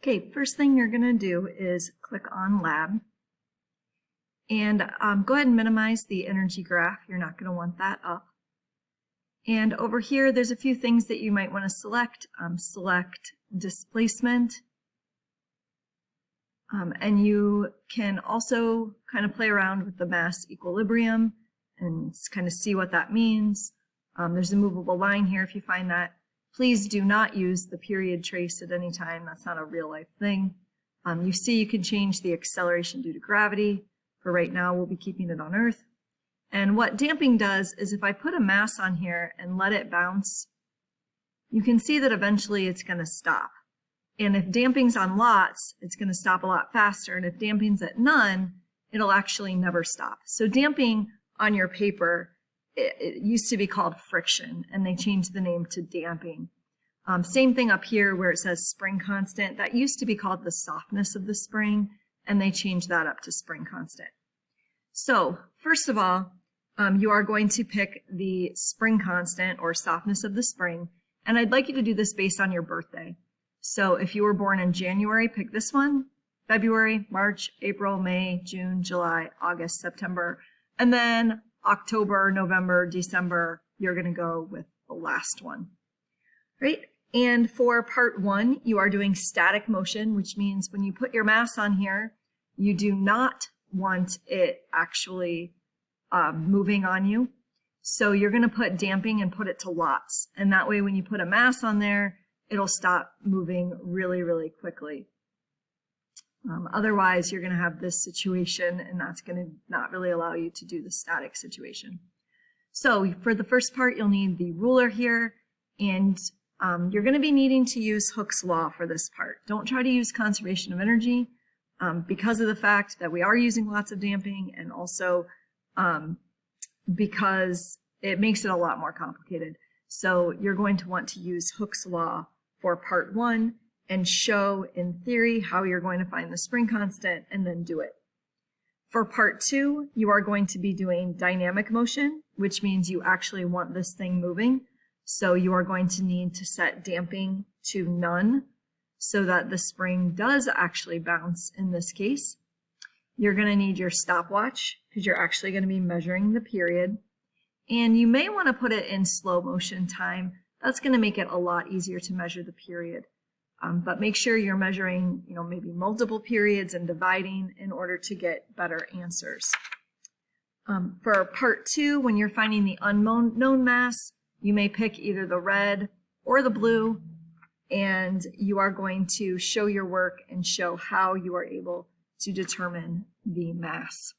Okay, first thing you're going to do is click on Lab. And go ahead and minimize the energy graph. You're not going to want that up. And over here, there's a few things that you might want to select. Select displacement. And you can also kind of play around with the mass equilibrium and kind of see what that means. There's a movable line here if you find that. Please do not use the period trace at any time. That's not a real life thing. You see you can change the acceleration due to gravity. For right now, we'll be keeping it on Earth. And what damping does is if I put a mass on here and let it bounce, you can see that eventually it's going to stop. And if damping's on lots, it's going to stop a lot faster. And if damping's at none, it'll actually never stop. So damping on your paper, it used to be called friction, and they changed the name to damping. Same thing up here where it says spring constant. That used to be called the softness of the spring, and they changed that up to spring constant. So first of all, you are going to pick the spring constant or softness of the spring, and I'd like you to do this based on your birthday. So if you were born in January, pick this one, February, March, April, May, June, July, August, September, and then October, November, December, you're going to go with the last one, right? And for part 1, you are doing static motion, which means when you put your mass on here, you do not want it actually moving on you. So you're going to put damping and put it to lots. And that way when you put a mass on there, it'll stop moving really, really quickly. Otherwise, you're going to have this situation, and that's going to not really allow you to do the static situation. So for the first part, you'll need the ruler here, and you're going to be needing to use Hooke's law for this part. Don't try to use conservation of energy because of the fact that we are using lots of damping, and also because it makes it a lot more complicated. So you're going to want to use Hooke's law for part 1 and show in theory how you're going to find the spring constant and then do it. For part 2, you are going to be doing dynamic motion, which means you actually want this thing moving. So you are going to need to set damping to none so that the spring does actually bounce in this case. You're going to need your stopwatch because you're actually going to be measuring the period. And you may want to put it in slow motion time. That's going to make it a lot easier to measure the period. But make sure you're measuring, maybe multiple periods and dividing in order to get better answers. For part 2, when you're finding the unknown mass, you may pick either the red or the blue, and you are going to show your work and show how you are able to determine the mass.